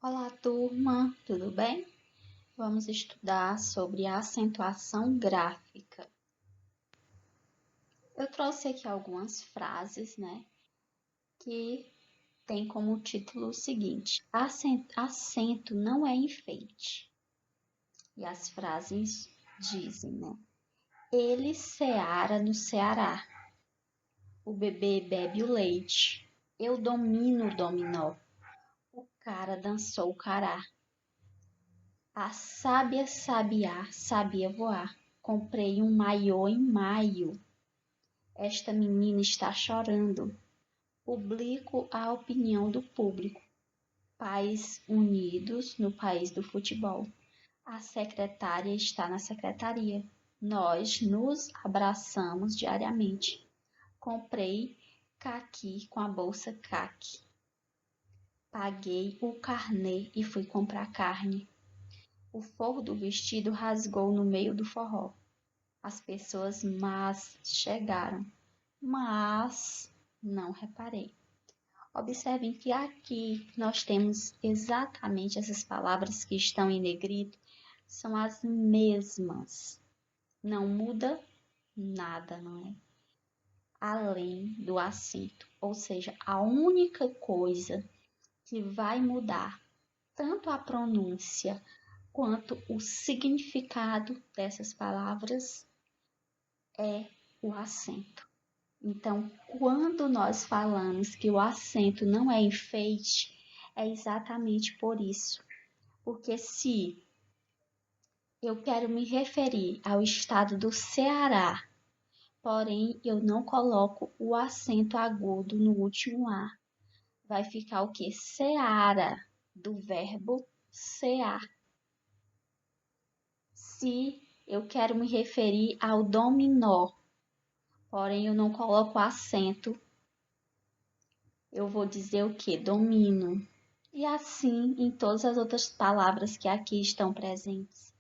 Olá, turma, tudo bem? Vamos estudar sobre a acentuação gráfica. Eu trouxe aqui algumas frases, que tem como título o seguinte: acento não é enfeite. E as frases dizem, ele ceara no Ceará, o bebê bebe o leite, eu domino o dominó, o cara dançou o cará. A sábia sabiá sabia voar. Comprei um maiô em maio. Esta menina está chorando. Publico a opinião do público. Pais unidos no país do futebol. A secretária está na secretaria. Nós nos abraçamos diariamente. Comprei caqui com a bolsa caqui. Paguei o carnê e fui comprar carne. O forro do vestido rasgou no meio do forró. As pessoas más chegaram, mas não reparei. Observem que aqui nós temos exatamente essas palavras que estão em negrito, são as mesmas. Não muda nada, não é? Além do acento. Ou seja, a única coisa que vai mudar tanto a pronúncia quanto o significado dessas palavras é o acento. Então, quando nós falamos que o acento não é enfeite, é exatamente por isso. Porque se eu quero me referir ao estado do Ceará, porém eu não coloco o acento agudo no último A, vai ficar o quê? Seara, do verbo cear. Se eu quero me referir ao dominó, porém eu não coloco acento, eu vou dizer o que? Domino. E assim em todas as outras palavras que aqui estão presentes.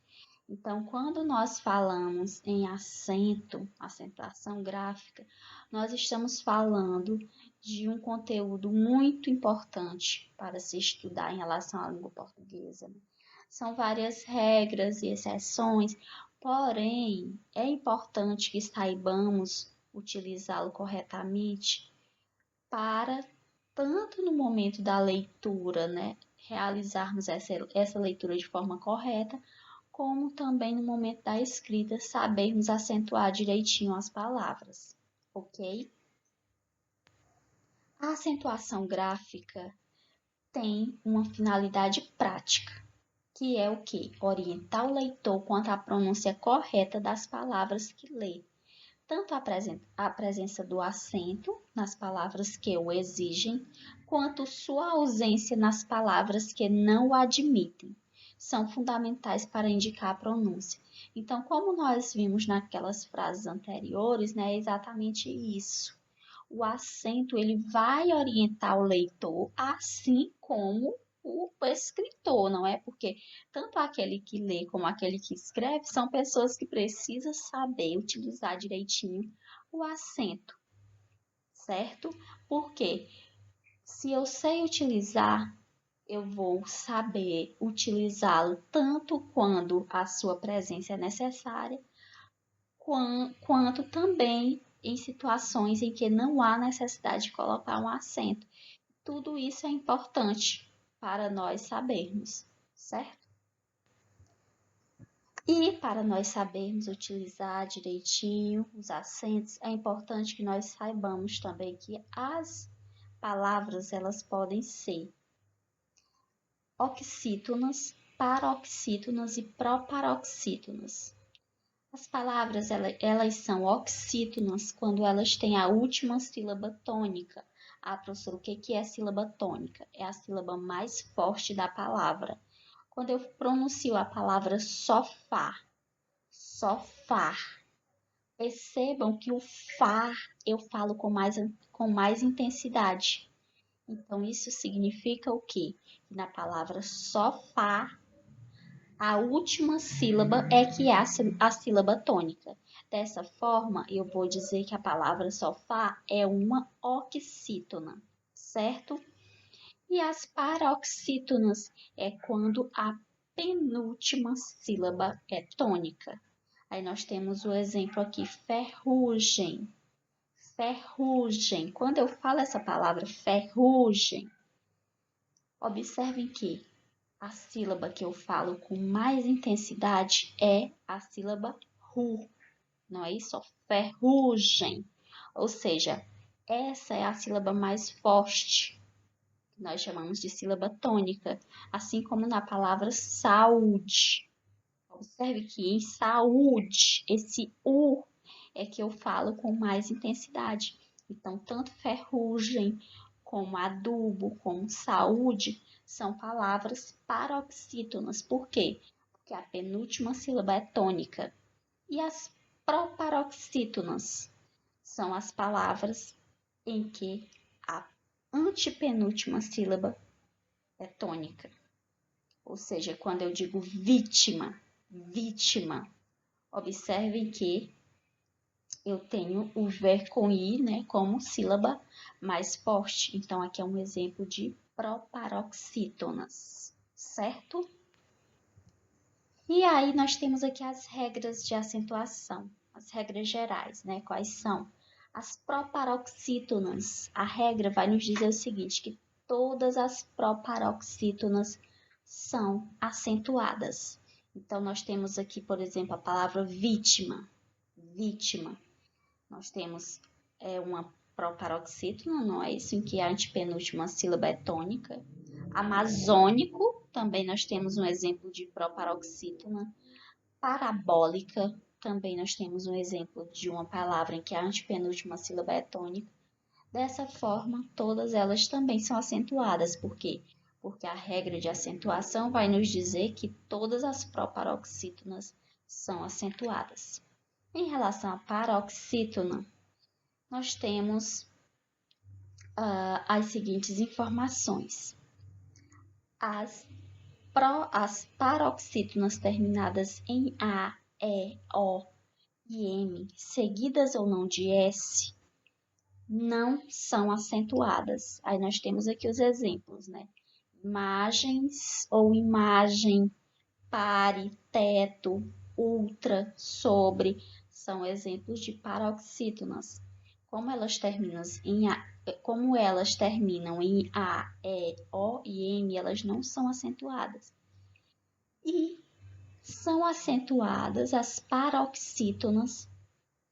Então, quando nós falamos em acento, acentuação gráfica, nós estamos falando de um conteúdo muito importante para se estudar em relação à língua portuguesa. São várias regras e exceções, porém, é importante que saibamos utilizá-lo corretamente para, tanto no momento da leitura, realizarmos essa leitura de forma correta, como também no momento da escrita, sabermos acentuar direitinho as palavras, ok? A acentuação gráfica tem uma finalidade prática, que é o que? Orientar o leitor quanto à pronúncia correta das palavras que lê, tanto a presença do acento nas palavras que o exigem, quanto sua ausência nas palavras que não o admitem. São fundamentais para indicar a pronúncia. Então, como nós vimos naquelas frases anteriores, é exatamente isso. O acento ele vai orientar o leitor, assim como o escritor, não é? Porque tanto aquele que lê como aquele que escreve são pessoas que precisam saber utilizar direitinho o acento, certo? Porque se eu sei utilizar, eu vou saber utilizá-lo tanto quando a sua presença é necessária, quanto também em situações em que não há necessidade de colocar um acento. Tudo isso é importante para nós sabermos, certo? E para nós sabermos utilizar direitinho os acentos, é importante que nós saibamos também que as palavras elas podem ser oxítonas, paroxítonas e proparoxítonas. As palavras elas são oxítonas quando elas têm a última sílaba tônica. Ah, professor, o que é a sílaba tônica? É a sílaba mais forte da palavra. Quando eu pronuncio a palavra sofá, sofá, percebam que o fá eu falo com mais intensidade. Então, isso significa o quê? Na palavra sofá, a última sílaba é que é a sílaba tônica. Dessa forma, eu vou dizer que a palavra sofá é uma oxítona, certo? E as paroxítonas é quando a penúltima sílaba é tônica. Aí nós temos o exemplo aqui, ferrugem. Ferrugem. Quando eu falo essa palavra ferrugem, observem que a sílaba que eu falo com mais intensidade é a sílaba ru. Não é isso? Ferrugem. Ou seja, essa é a sílaba mais forte. Nós chamamos de sílaba tônica, assim como na palavra saúde. Observe que em saúde, esse U é que eu falo com mais intensidade. Então, tanto ferrugem, como adubo, como saúde, são palavras paroxítonas. Por quê? Porque a penúltima sílaba é tônica. E as proparoxítonas são as palavras em que a antepenúltima sílaba é tônica. Ou seja, quando eu digo vítima, vítima, observem que eu tenho o ver com i, né, como sílaba mais forte. Então, aqui é um exemplo de proparoxítonas, certo? E aí, nós temos aqui as regras de acentuação, as regras gerais, né? Quais são? As proparoxítonas, a regra vai nos dizer o seguinte, que todas as proparoxítonas são acentuadas. Então, nós temos aqui, por exemplo, a palavra vítima, vítima. Nós temos uma proparoxítona, não é isso? Em que a antepenúltima sílaba é tônica. Amazônico, também nós temos um exemplo de proparoxítona. Parabólica, também nós temos um exemplo de uma palavra em que a antepenúltima sílaba é tônica. Dessa forma, todas elas também são acentuadas. Por quê? Porque a regra de acentuação vai nos dizer que todas as proparoxítonas são acentuadas. Em relação à paroxítona, nós temos as seguintes informações. As paroxítonas terminadas em A, E, O e M, seguidas ou não de S, não são acentuadas. Aí nós temos aqui os exemplos, né? Imagens ou imagem, pare, teto, ultra, sobre, são exemplos de paroxítonas. Como elas terminam em A, E, O e M, elas não são acentuadas. E são acentuadas as paroxítonas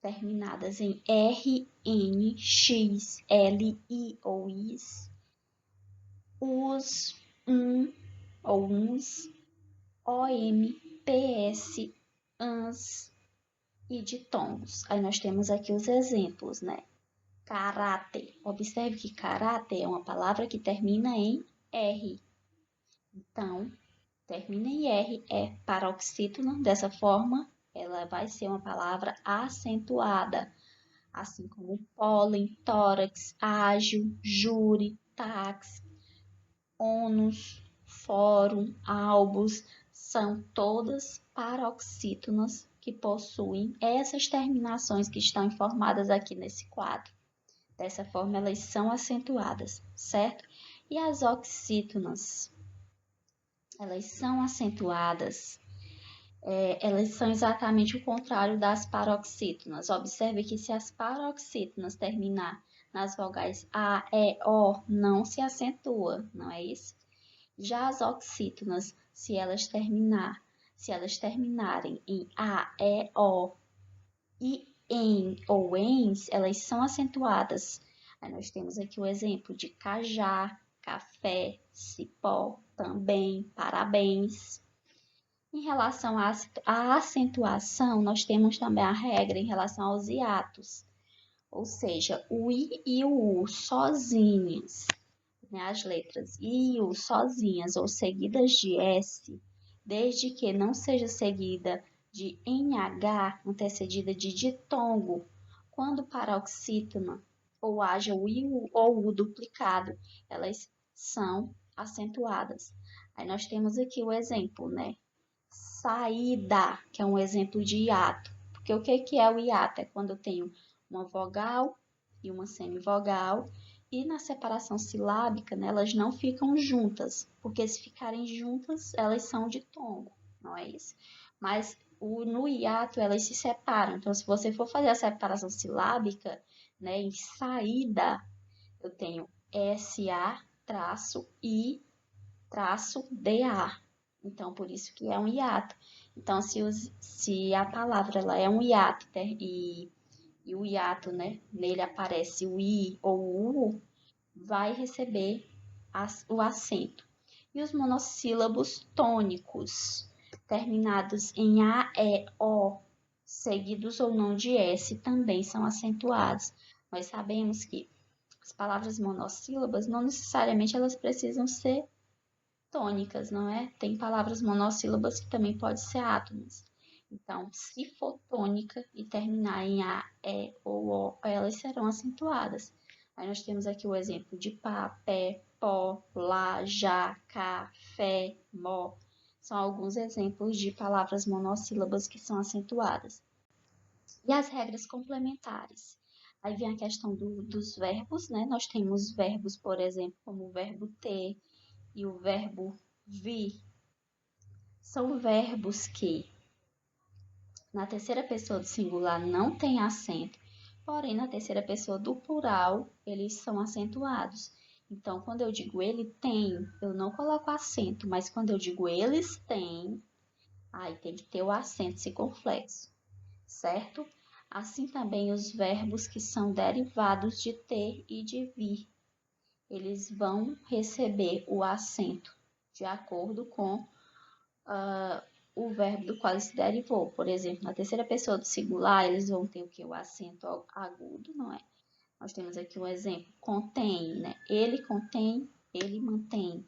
terminadas em R, N, X, L, I ou IS, US, ou UNS, OM, PS, ANS e ditongos. Aí nós temos aqui os exemplos, né? Caráter. Observe que caráter é uma palavra que termina em R. Então, termina em R, é paroxítona. Dessa forma, ela vai ser uma palavra acentuada, assim como pólen, tórax, ágil, júri, táxi, ônus, fórum, albus, são todas paroxítonas que possuem essas terminações que estão informadas aqui nesse quadro. Dessa forma, elas são acentuadas, certo? E as oxítonas, elas são acentuadas, elas são exatamente o contrário das paroxítonas. Observe que se as paroxítonas terminar nas vogais A, E, O, não se acentua, não é isso? Já as oxítonas, se elas terminarem em A, E, O e em ou ens, elas são acentuadas. Aí nós temos aqui o exemplo de cajá, café, cipó, também, parabéns. Em relação à acentuação, nós temos também a regra em relação aos hiatos, ou seja, o i e o u sozinhos, né, as letras i e u sozinhas ou seguidas de s, desde que não seja seguida de NH, antecedida de ditongo, quando paroxítona ou haja o i ou u duplicado, elas são acentuadas. Aí nós temos aqui o exemplo, né? Saída, que é um exemplo de hiato. Porque o que é o hiato? É quando eu tenho uma vogal e uma semivogal E na separação silábica, né, elas não ficam juntas, porque se ficarem juntas, elas são ditongo, não é isso? Mas no hiato, elas se separam. Então, se você for fazer a separação silábica, né, em saída, eu tenho SA, traço, I, traço, DA. Então, por isso que é um hiato. Então, se a palavra ela é um hiato, né, e o hiato, né, nele aparece o I ou o U, vai receber o acento. E os monossílabos tônicos, terminados em A, E, O, seguidos ou não de S, também são acentuados. Nós sabemos que as palavras monossílabas, não necessariamente elas precisam ser tônicas, não é? Tem palavras monossílabas que também podem ser átonas. Então, se for tônica e terminar em A, E ou O, elas serão acentuadas. Aí nós temos aqui o exemplo de pá, pé, pó, lá, já, cá, fé, mó. São alguns exemplos de palavras monossílabas que são acentuadas. E as regras complementares? Aí vem a questão dos verbos, né? Nós temos verbos, por exemplo, como o verbo ter e o verbo vir. São verbos que na terceira pessoa do singular não tem acento, porém na terceira pessoa do plural eles são acentuados. Então, quando eu digo ele tem, eu não coloco acento, mas quando eu digo eles têm, aí tem que ter o acento circunflexo, certo? Assim também os verbos que são derivados de ter e de vir, eles vão receber o acento de acordo com o verbo do qual ele se derivou. Por exemplo, na terceira pessoa do singular, eles vão ter o que? O acento agudo, não é? Nós temos aqui um exemplo, contém, né? Ele contém, ele mantém.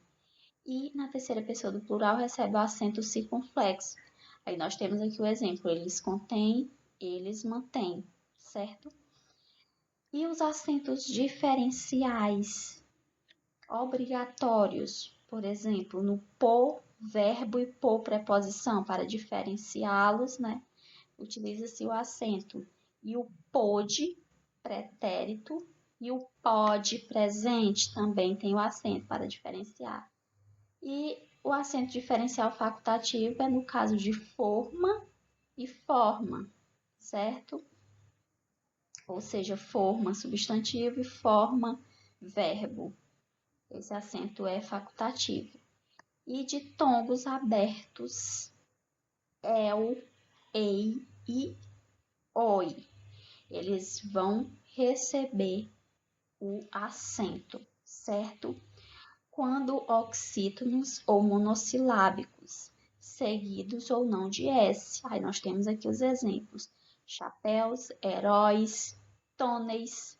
E na terceira pessoa do plural recebe o acento circunflexo. Aí nós temos aqui o exemplo, eles contêm, eles mantêm, certo? E os acentos diferenciais obrigatórios, por exemplo, no por, verbo e por preposição, para diferenciá-los, né? Utiliza-se o acento. E o pode, pretérito, e o pode, presente, também tem o acento para diferenciar. E o acento diferencial facultativo é no caso de forma e forma, certo? Ou seja, forma substantivo e forma verbo. Esse acento é facultativo. E de tongos abertos, el, ei e oi. Eles vão receber o acento, certo? Quando oxítonos ou monossilábicos, seguidos ou não de S. Aí nós temos aqui os exemplos: chapéus, heróis, tôneis,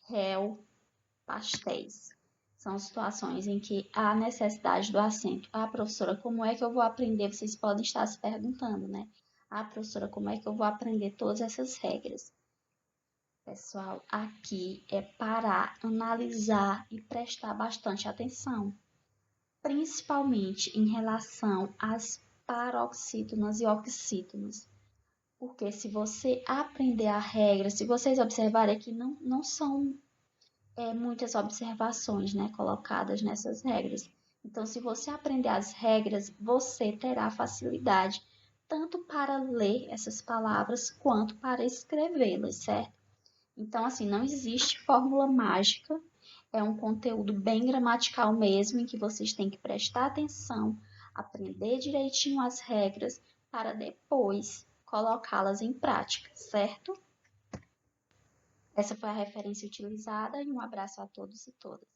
réu, pastéis. São situações em que há necessidade do acento. Ah, professora, como é que eu vou aprender? Vocês podem estar se perguntando, né? Ah, professora, como é que eu vou aprender todas essas regras? Pessoal, aqui é parar, analisar e prestar bastante atenção, principalmente em relação às paroxítonas e oxítonas. Porque se você aprender a regra, se vocês observarem aqui, não são muitas observações, né, colocadas nessas regras. Então, se você aprender as regras, você terá facilidade tanto para ler essas palavras quanto para escrevê-las, certo? Então, assim, não existe fórmula mágica, é um conteúdo bem gramatical mesmo, em que vocês têm que prestar atenção, aprender direitinho as regras para depois colocá-las em prática, certo? Essa foi a referência utilizada e um abraço a todos e todas.